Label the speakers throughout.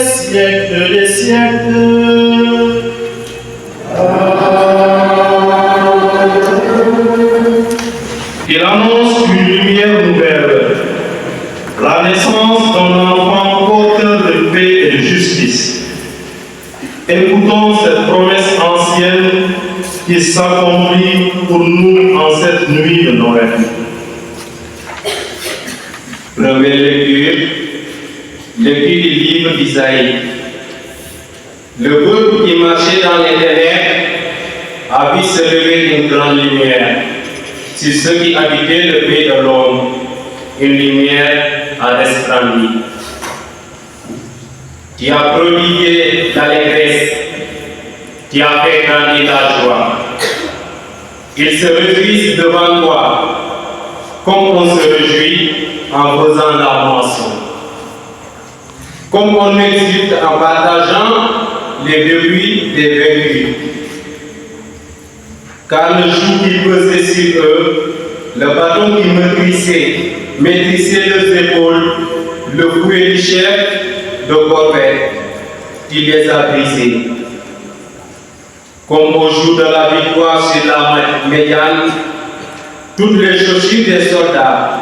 Speaker 1: siècles des siècles. Il annonce une lumière nouvelle, la naissance d'un enfant porteur de paix et de justice. Écoutons cette promesse ancienne qui s'accomplit pour nous en cette nuit de Noël.
Speaker 2: Première lecture, lecture du livre d'Isaïe. Le peuple qui marchait dans les ténèbres a vu se lever une grande lumière sur ceux qui habitaient le pays de l'homme. Une lumière a resplendi. Tu as prodigué l'allégresse, tu as fait grandir la joie. Ils se réjouissent devant toi, comme on se réjouit en faisant la moisson. Comme on exulte en partageant les débris des vaincus. Car le joug qui pesait sur eux, le bâton qui maîtrisait leurs épaules, le fouet du chef de corvée, il les a brisés. Comme au jour de la victoire sur la médiane, toutes les chaussures des soldats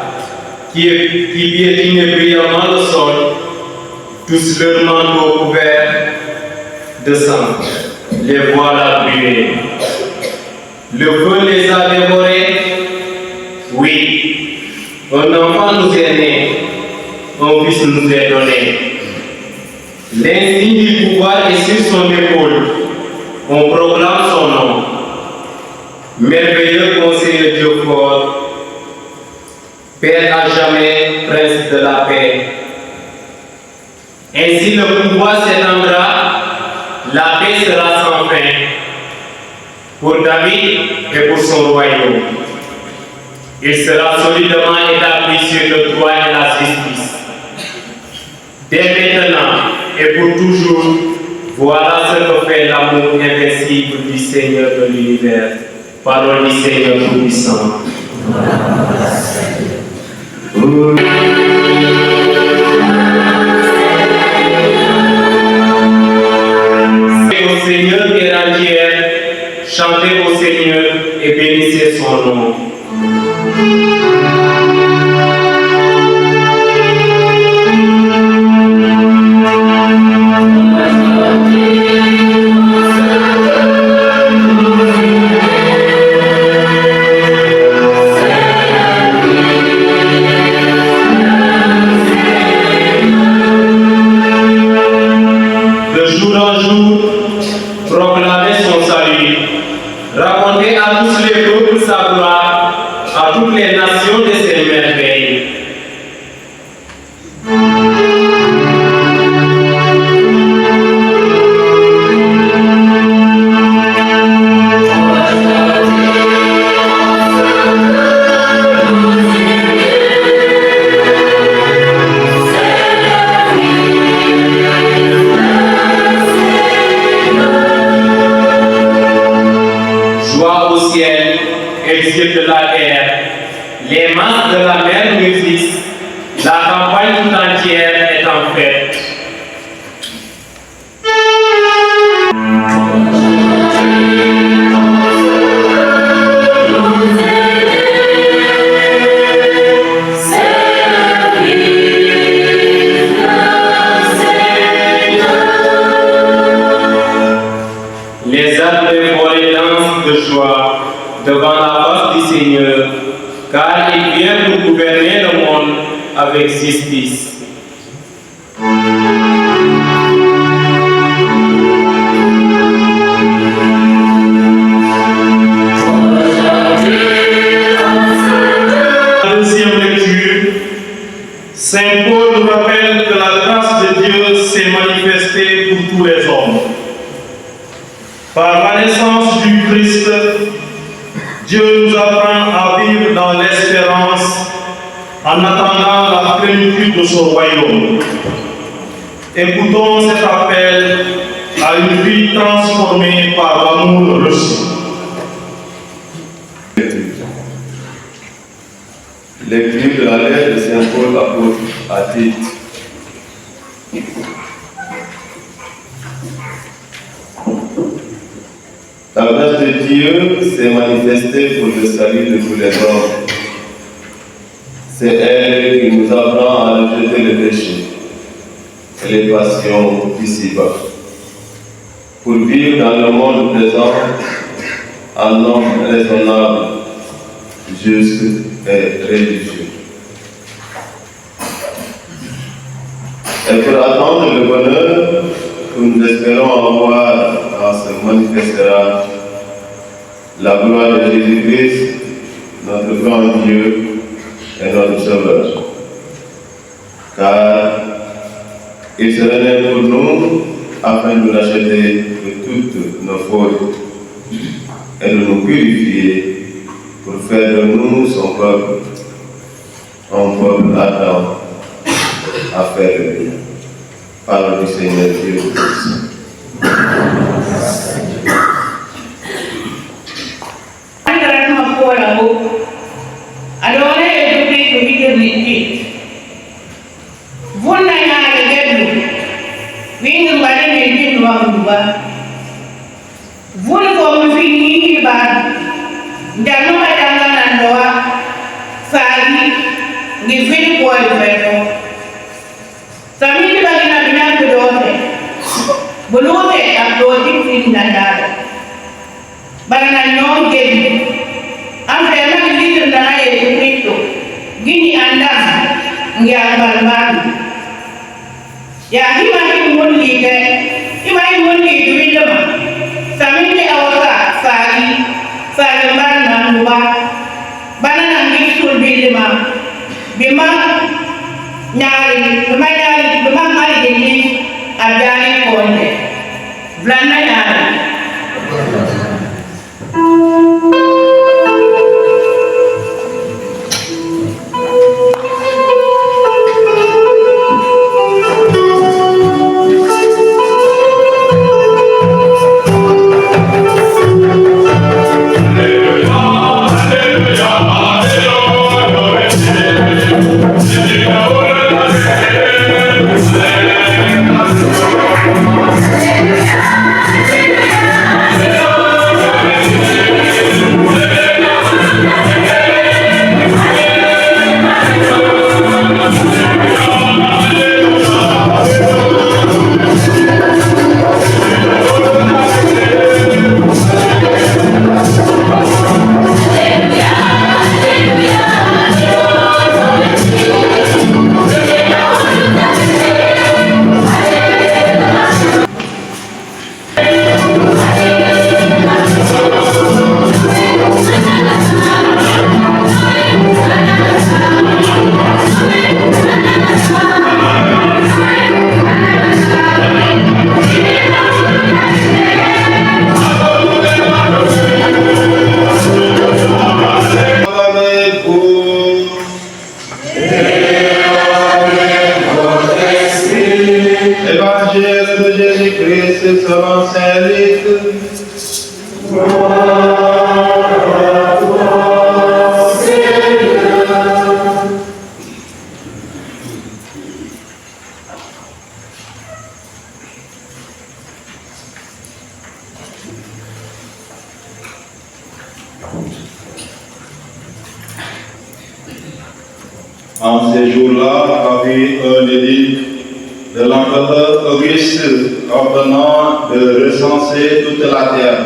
Speaker 2: qui piétinaient brillamment le sol, tous leurs manteaux couverts de sang, les voilà brûlés. Le feu les a dévorés. Oui, un enfant nous est né, un fils nous est donné. L'insigne du pouvoir est sur son épaule. On proclame son nom. Merveilleux conseiller Dieu fort, Père à jamais, Prince de la paix. Ainsi le pouvoir s'étendra, la paix sera sans fin pour David et pour son royaume. Il sera solidement établi sur le droit et la justice. Dès maintenant et pour toujours, voilà ce que fait l'amour invincible du Seigneur de l'univers. Parole du Seigneur Tout-Puissant. Au Seigneur terre entière, chantez au Seigneur et bénissez son nom.
Speaker 1: Exil de la terre, les masses de la mer musicent, la campagne tout entière est en fête. Les arbres volés dansent de joie devant la face du Seigneur, car il vient pour gouverner le monde avec justice. La deuxième lecture, Saint Paul nous rappelle que la grâce de Dieu s'est manifestée pour tous les hommes. Par la naissance du Christ, Dieu nous apprend à vivre dans l'espérance en attendant la plénitude de son royaume. Écoutons cet appel à une vie transformée par l'amour reçu.
Speaker 3: Lecture de la lettre de Saint Paul apôtre à Tite. La grâce de Dieu s'est manifestée pour le salut de tous les hommes. C'est elle qui nous apprend à rejeter le péché et les passions d'ici-bas, pour vivre dans le monde présent un homme raisonnable, juste et religieux. Et pour attendre le bonheur que nous espérons avoir quand se manifestera la gloire de Jésus-Christ, notre grand Dieu et notre Sauveur. Car il se relève pour nous afin de nous racheter de toutes nos fautes et de nous purifier pour faire de nous son peuple, un peuple ardent à faire le bien. Parole du Seigneur Dieu.
Speaker 1: En ces jours-là, avait un édit de l'empereur Auguste ordonnant de recenser toute la terre.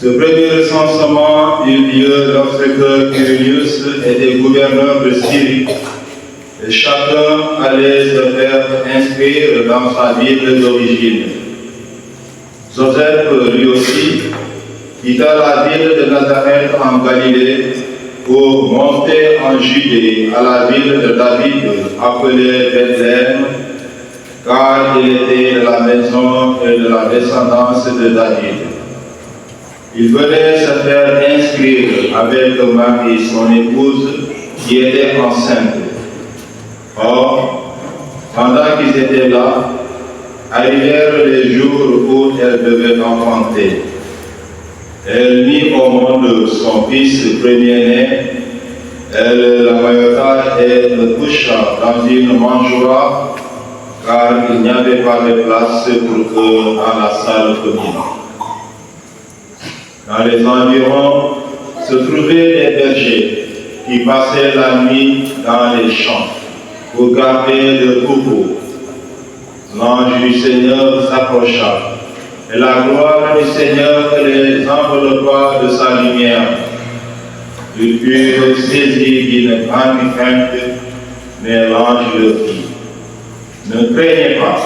Speaker 1: Ce premier recensement eut lieu lorsque Quirinius était gouverneur de Syrie, et chacun allait se faire inscrire dans sa ville d'origine. Joseph, lui aussi, quitta la ville de Nazareth en Galilée pour monter en Judée à la ville de David appelée Bethléem, car il était de la maison et de la descendance de David. Il venait se faire inscrire avec Marie, son épouse, qui était enceinte. Or, pendant qu'ils étaient là, arrivèrent les jours où elle devait enfanter. Elle mit au monde son fils premier-né. Elle l'amaillota et le coucha dans une mangeoire,
Speaker 3: car il n'y avait pas de place pour eux dans la salle commune. Dans les environs se trouvaient des bergers qui passaient la nuit dans les champs pour garder le troupeau. L'ange du Seigneur s'approcha, et la gloire du Seigneur les enveloppa de sa lumière. Ils furent saisis d'une grande crainte, mais l'ange leur dit: ne craignez pas,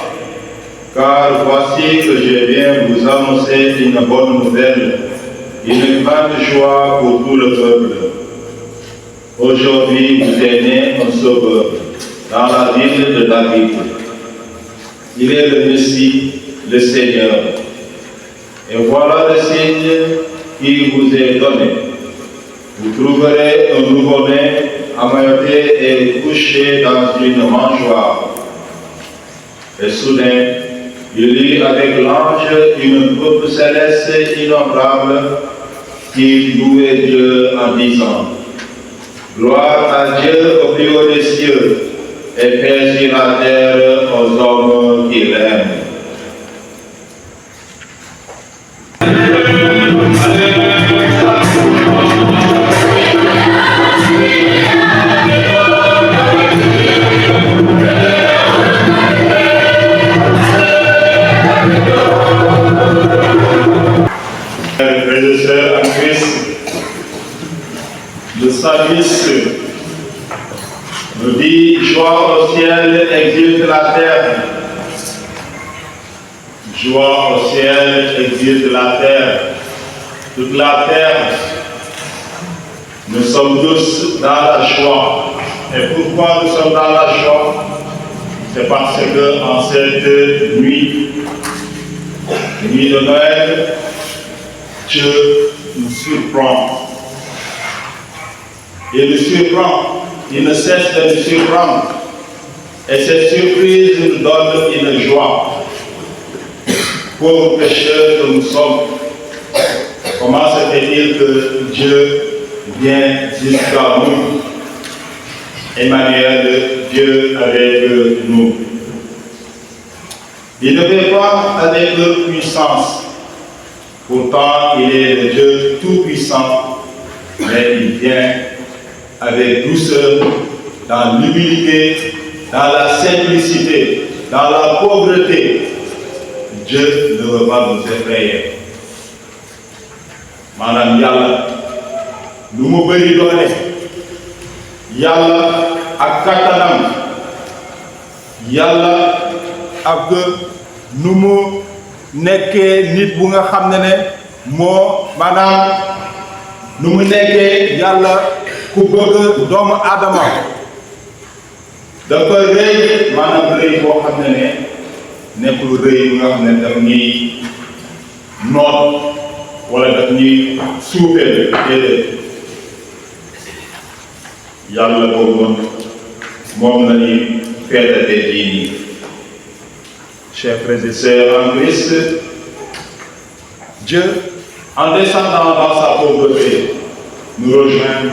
Speaker 3: car voici que je viens vous annoncer une bonne nouvelle, une grande joie pour tout le peuple. Aujourd'hui vous est né un sauveur dans la ville de David. Il est le Messie, le Seigneur. Et voilà le signe qui vous est donné. Vous trouverez un nouveau-né emmailloté et couché dans une mangeoire. Et soudain, il eut avec l'ange une troupe céleste innombrable qui louait Dieu en disant: gloire à Dieu au plus haut des cieux, et paix sur la terre aux hommes qui l'aiment.
Speaker 1: Frères et sœurs en Christ, le psalmiste nous dit: joie au ciel, exulte la terre. Joie au ciel, exulte la terre. Toute la terre, nous sommes tous dans la joie. Et pourquoi nous sommes dans la joie? C'est parce que en cette nuit de Noël, Dieu nous surprend. Il nous surprend. Il ne cesse de nous surprendre. Et cette surprise nous donne une joie. Pauvres pécheurs que nous sommes, comment se fait-il que Dieu vient jusqu'à nous? Emmanuel, Dieu avec nous. Il ne vient pas avec puissance. Pourtant, il est le Dieu tout-puissant, mais il vient avec douceur, dans l'humilité, dans la simplicité, dans la pauvreté. Dieu ne veut pas nous effrayer. Madame Yalla, nous me bénissons. Yalla ak katanam, Yalla ak nu mu nekkee nit bu nga xam ne moo maanaam nu mu nekkee Yàlla ku bëgg doomu aadama dafa rëy maanaam rëy boo xam ne nekkul rëy bu nga xam ne daf ñuy noot wala daf ñuy suufeel déedéet. Yàlla boobu moom la ñuy feetate jii nii. Chers frères et sœurs en Christ, Dieu, en descendant dans sa pauvreté, nous rejoint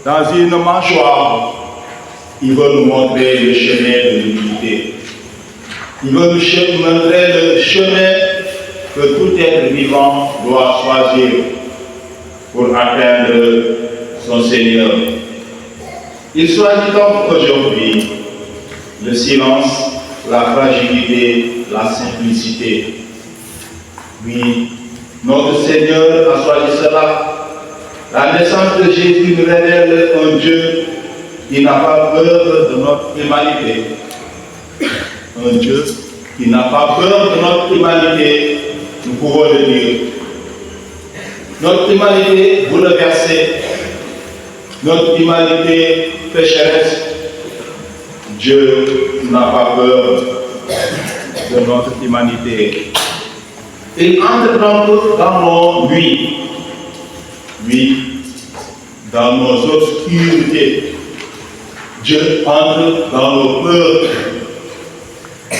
Speaker 1: dans une mâchoire. Il veut nous montrer le chemin de l'humilité. Il veut nous montrer le chemin que tout être vivant doit choisir pour atteindre son Seigneur. Il choisit donc aujourd'hui le silence, la fragilité, la simplicité. Oui, notre Seigneur a choisi cela. La naissance de Jésus nous révèle un Dieu qui n'a pas peur de notre humanité. Un Dieu qui n'a pas peur de notre humanité, nous pouvons le dire. Notre humanité bouleversée, notre humanité pécheresse, Dieu n'a pas peur de notre humanité. Il entre donc dans nos nuits, oui, dans nos obscurités. Dieu entre dans nos peurs.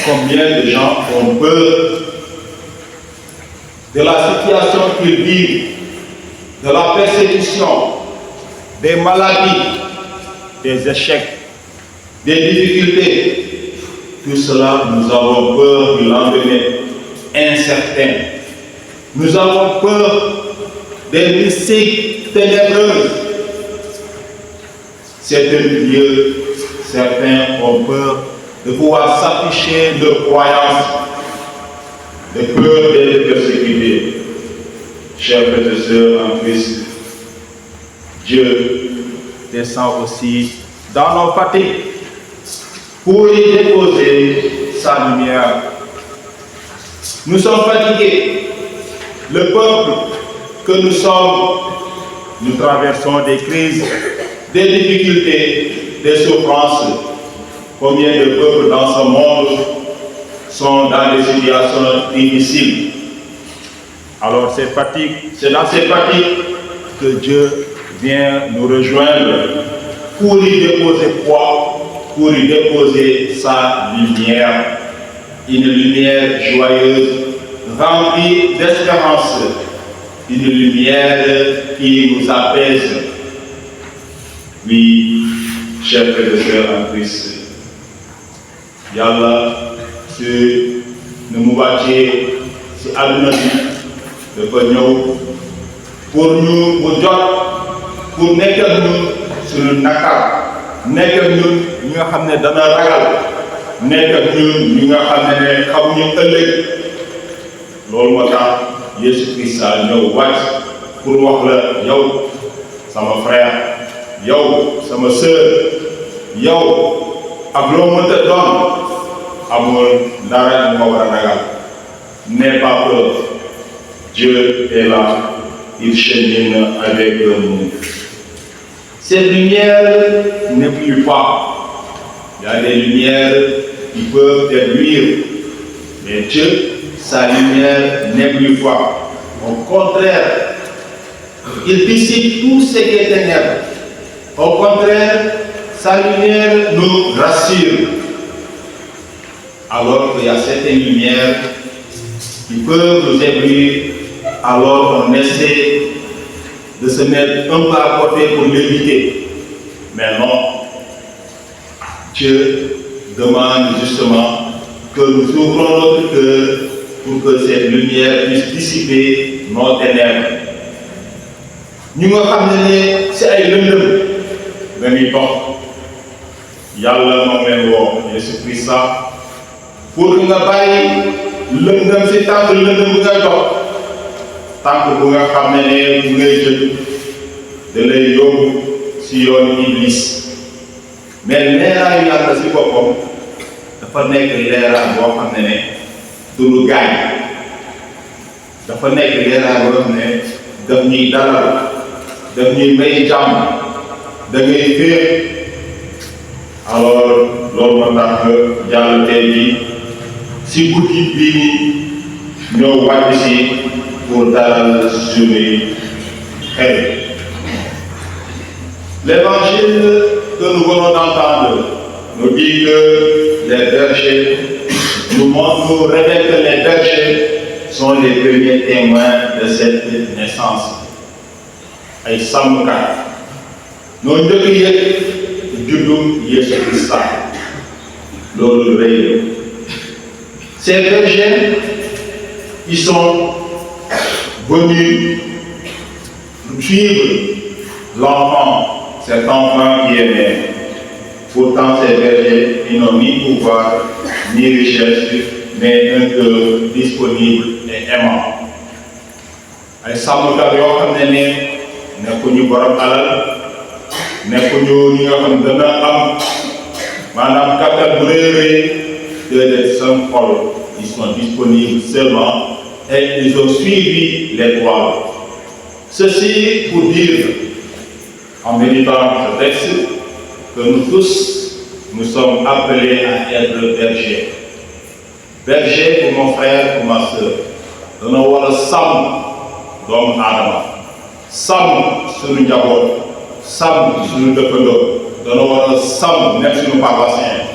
Speaker 1: Combien de gens ont peur de la situation qu'ils vivent, de la persécution, des maladies, des échecs, des difficultés. tout cela, nous avons peur du lendemain incertain. Nous avons peur des mystiques ténébreuses. Certains ont peur de pouvoir s'afficher de croyances, de peur d'être persécutés. Chers frères et sœurs en Christ, Dieu descend aussi dans nos fatigues pour y déposer sa lumière. Nous sommes fatigués. Le peuple que nous sommes, nous traversons des crises, des difficultés, des souffrances. Combien de peuples dans ce monde sont dans des situations difficiles? Alors c'est dans ces fatigues que Dieu vient nous rejoindre pour y déposer quoi? Pour y déposer sa lumière, une lumière joyeuse, remplie d'espérance, une lumière qui nous apaise. Oui, chers frères et sœurs en Christ, Yàlla su nu mu wàccee ci àdduna bi dafa ñëw pour ñu mu jot pour nekk ak ñun suñu nakar, nekk ak ñun ñi nga xam ne dana ragal, nekk ak ñun ñi nga xam ne xamuñu ëllëg. Loolu moo tax Yesu Christa ñëw wàcc pour wax la yow sama frère, yow sama sœur, yow ak loo mënta doon amul dara ñu ma war a ragal. N'aie pas peur, Dieu est là, il chemine avec nous. Cette lumière n'éblouit pas. Il y a des lumières qui peuvent éblouir, mais Dieu, sa lumière n'éblouit pas. Au contraire, il dissipe tout ce qui est ténèbres. Au contraire, sa lumière nous rassure. Alors qu'il y a certaines lumières qui peuvent nous éblouir, alors on essaie de se mettre un peu à côté pour l'éviter. Mais non, Dieu demande justement que nous ouvrons notre cœur pour que cette lumière puisse dissiper nos ténèbres. Nous avons amené c'est ay lëndëm dañuy dox Yàlla moo leen woo Jésus Christ pour que nga bàyyi lëndëm si tànk lëndëm bu ngay dox, tànk bu nga xam ne bu ngay jël da lay yóbbu si yoonu Iblis. Mais leeraayu Yàlla si boppam dafa nekk leeraay boo xam ne du lu gaañ, dafa nekk leeraay boo xam ne daf ñuy dalal, daf ñuy may jàmm, da ngay féex. Alors loolu moo tax Yàlla tey bi si guddi bii nii ñoo wàcc si pour dalal suñuy xel. L'évangile que nous venons d'entendre nous dit que les bergers nous révèlent que les bergers sont les premiers témoins de cette naissance. Ay sàmmkat ñoo njëkk yëg juddum Yesu Christa. Loolu rëy la. Ces bergers, ils sont venus suivre l'enfant, cet enfant qui est né. Pourtant, ces bergers, ils n'ont ni pouvoir, ni richesse, mais un cœur disponible et aimant. Ay sàmmkat yoo xam ne nekkuñu borom alal, nekkuñu ñi nga xam ne dana am maanaam kàttan bu rëy de seen xol. Ils sont disponibles seulement et ils ont suivi l'étoile. Ceci pour dire, en méditant ce texte, que nous tous, nous sommes appelés à être bergers. Berger pour mon frère, pour ma soeur. Dana war a sàmm doomu aadama, sàmm suñu njaboot, sàmm suñu dëkkandoo, dana war a sàmm même suñu paroissien.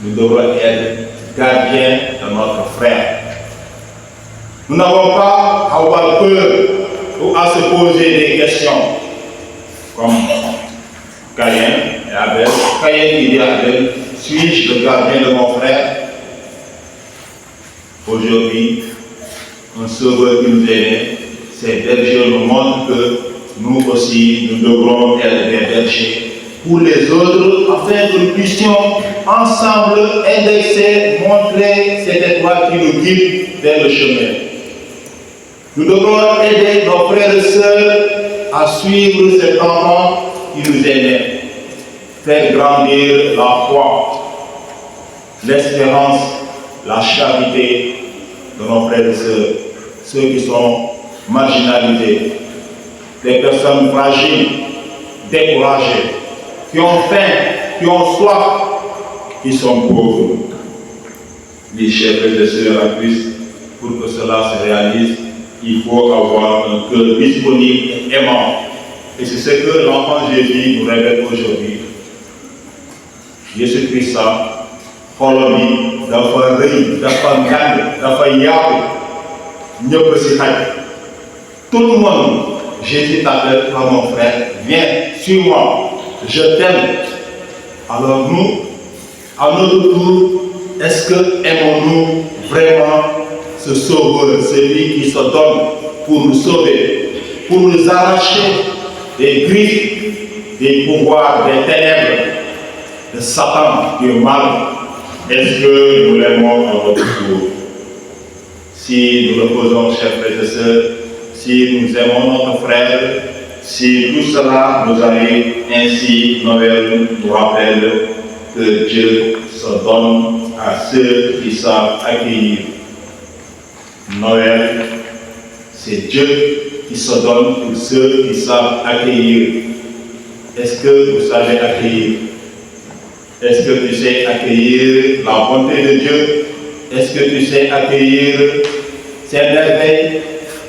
Speaker 1: Nous devons être gardiens de notre frère. Nous n'avons pas à avoir peur ou à se poser des questions comme Caïn et Abel. Caïn dit à Abel, suis-je le
Speaker 4: gardien de mon frère. Aujourd'hui, un sauveur qui nous est né, ces bergers nous montrent que nous aussi, nous devrons être des bergers pour les autres, afin que nous puissions ensemble indexer, montrer cette étoile qui nous guide vers le chemin. Nous devrons aider nos frères et sœurs à suivre cet enfant qui nous est né, faire grandir la foi, l'espérance, la charité de nos frères et sœurs, ceux qui sont marginalisés, des personnes fragiles, découragées, qui ont faim, qui ont soif, qui sont pauvres. Les chers frères et sœurs en Christ, pour que cela se réalise, il faut avoir un cœur disponible et aimant. Et c'est ce que l'enfant Jésus nous révèle aujourd'hui. Jésus-Christ, xolam bi dafa rëy, dafa ngand, dafa yaatu, ñëpp si xaj. Tout le monde, Jésus t'appelle à mon frère, viens, suis-moi, je t'aime. Alors nous, à notre tour, est-ce que aimons-nous vraiment ce sauveur, celui qui se donne pour nous sauver, pour nous arracher des griffes, des pouvoirs, des ténèbres, de Satan, du mal? Est-ce que nous l'aimons à notre tour? Si nous le faisons, chers frères et sœurs, si nous aimons notre frère, si tout cela nous arrive, ainsi Noël nous rappelle que Dieu se donne à ceux qui savent accueillir. Noël, c'est Dieu qui se donne pour ceux qui savent accueillir. Est-ce que vous savez accueillir? Est-ce que tu sais accueillir la bonté de Dieu? Est-ce que tu sais accueillir ses merveilles?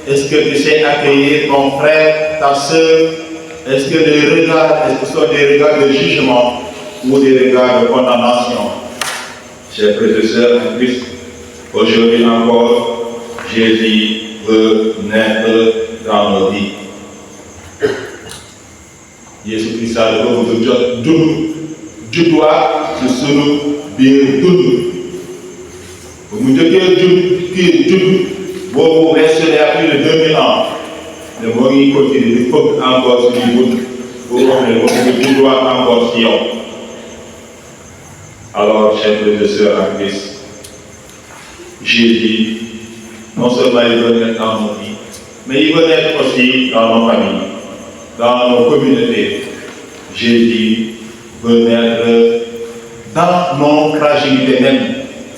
Speaker 4: Est-ce que tu sais accueillir ton frère, ta soeur? Est-ce que les regards, est-ce que ce sont des regards de jugement ou des regards de condamnation? Chers frères et sœurs en Christ, aujourd'hui encore, Jésus veut naître dans nos vies. Jésus-Christ dafa bëgg jot judduwaat ci sunu biir dund. bu mu njëkkee judd boobu weesu à plus de 2000 ans mais moo ngi continuer di fëgg encore suñuy bunt pour wax ne moo ngi judduwaat encore ci yow. Alors, chers frères et sœurs en Christ, Jésus, non seulement il veut naître dans nos vies, mais il veut naître aussi dans nos familles, dans nos communautés. Jésus veut naître dans nos fragilités même.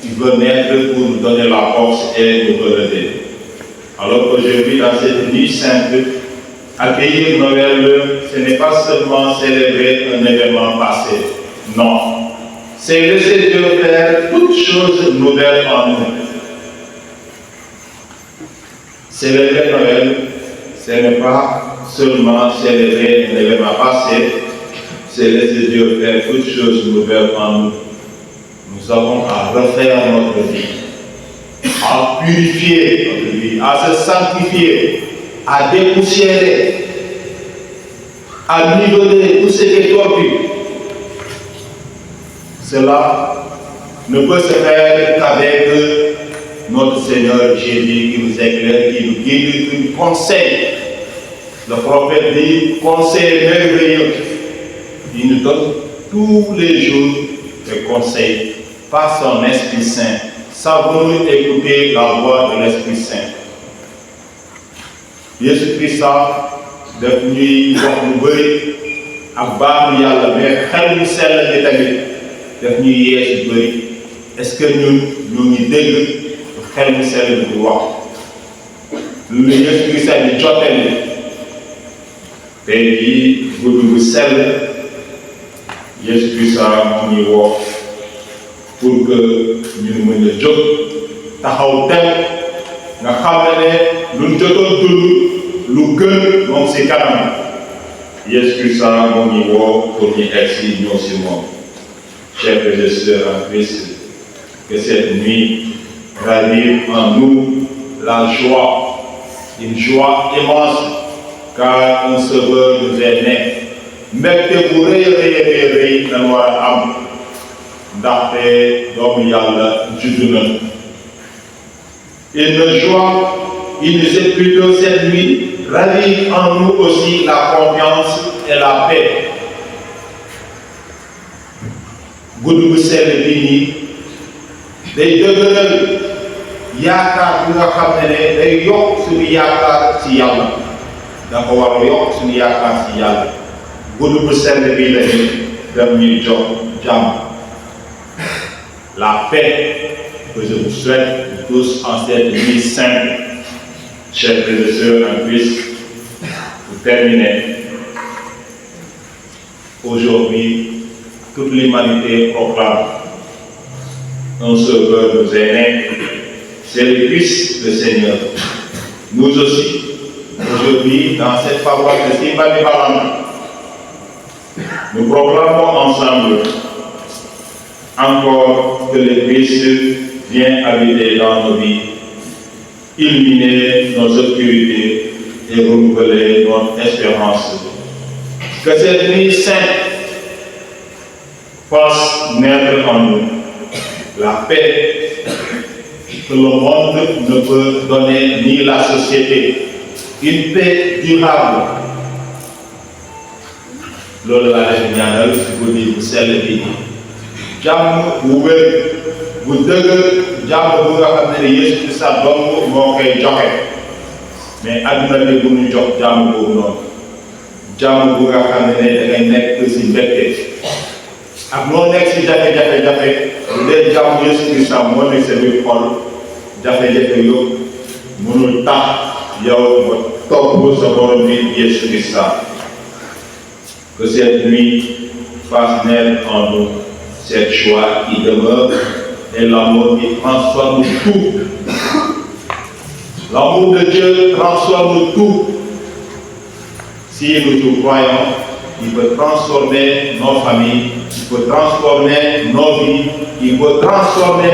Speaker 4: Il veut naître pour nous donner la force et nous relever. Alors qu'aujourd'hui, dans cette nuit sainte, accueillir Noël, ce n'est pas seulement célébrer un événement passé. Non. C'est laisser Dieu faire toutes choses nouvelles en nous. Célébrer Noël, ce n'est pas seulement célébrer un événement passé, c'est laisser Dieu faire toutes choses nouvelles en nous. Nous avons à refaire notre vie, à purifier notre vie, à se sanctifier, à dépoussiérer, à niveler tout ce qui est tordu. Cela ne peut se faire qu'avec notre Seigneur Jésus qui nous éclaire, qui nous guide, qui nous conseille. Le prophète dit, conseil merveilleux. Il nous donne tous les jours des conseils par son Esprit Saint. Savons-nous écouter la voix de l'Esprit Saint? Jésus-Christ daf ñuy wax lu bëri ak baaxu yàlla mais xel mu sell bi tamit daf ñuy yee si bëri. Est-ce que ñun ñu ngi dégg xel mu sell bi wax lu Jésus-Christ di jottali tey jii guddi bu sell Jésus-Christ moo ñuy woo pour que ñu mën a jóg taxaw dem nga xam ne lu jotoon dund lu gën moom si kanam. Jésus-Christ moo ñuy woo pour ñu egsi ñëw si moom. Chers frères et sœurs en Christ, que cette nuit ravive en nous la joie, une joie immense, car un sauveur nous est né. Mbégte bu rëy rëy rëy lañu war a am ndaxte doomu yàlla juddu na. Et nos joies, il nous est plutôt cette nuit, ravive en nous aussi la confiance et la paix. Guddi bu sell bii nii day dëgëral yaakaar bi nga xam ne day yokk suñu yaakaar ci yàlla dafa war a yokk suñu yaakaar ci yàlla. Guddi bu sell bii la ni dem ñuy jox jàmm. La paix que je vous souhaite tous en cette nuit sainte, chers frères et sœurs en Christ, pour terminer. Aujourd'hui, toute l'humanité proclame un sauveur nous est né, c'est le Christ, le Seigneur. Nous aussi, aujourd'hui, dans cette paroisse de Simbani-Balanda, nous proclamons ensemble encore que le Christ vient habiter dans nos vies, illuminer nos obscurités et renouveler notre espérance. Que cette nuit sainte fasse naître en nous la paix que le monde ne peut donner ni la société, une paix durable. Loolu laa leen ñaanal ci guddi bu sell bi jàmm bu wér bu dëgër jàmm bu nga xam ne Yeesu Kirista dong moo koy joxe mais àdduna bi bu ñu jox jàmm boobu noonu jàmm bu nga xam ne da ngay nekk ci mbégte ak noo nekk ci jafe-jafe bu dee jàmm Yeesu Kirista moo nekk sa biir xol jafe-jafe yëpp mënul tax yow nga topp sa borom bi Yeesu Kirista. Que cette nuit fasse naître en nous cette joie qui demeure et l'amour qui transforme tout. L'amour de Dieu transforme tout. Si nous y croyons, il peut transformer nos familles, il peut transformer nos vies, il peut transformer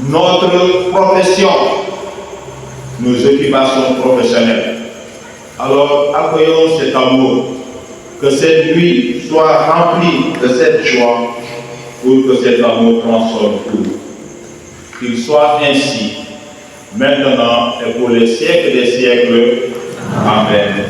Speaker 4: notre profession, nos occupations professionnelles. Alors, accueillons cet amour. Que cette nuit soit remplie de cette joie pour que cet amour transforme tout. Qu'il soit ainsi, maintenant et pour les siècles des siècles. Amen.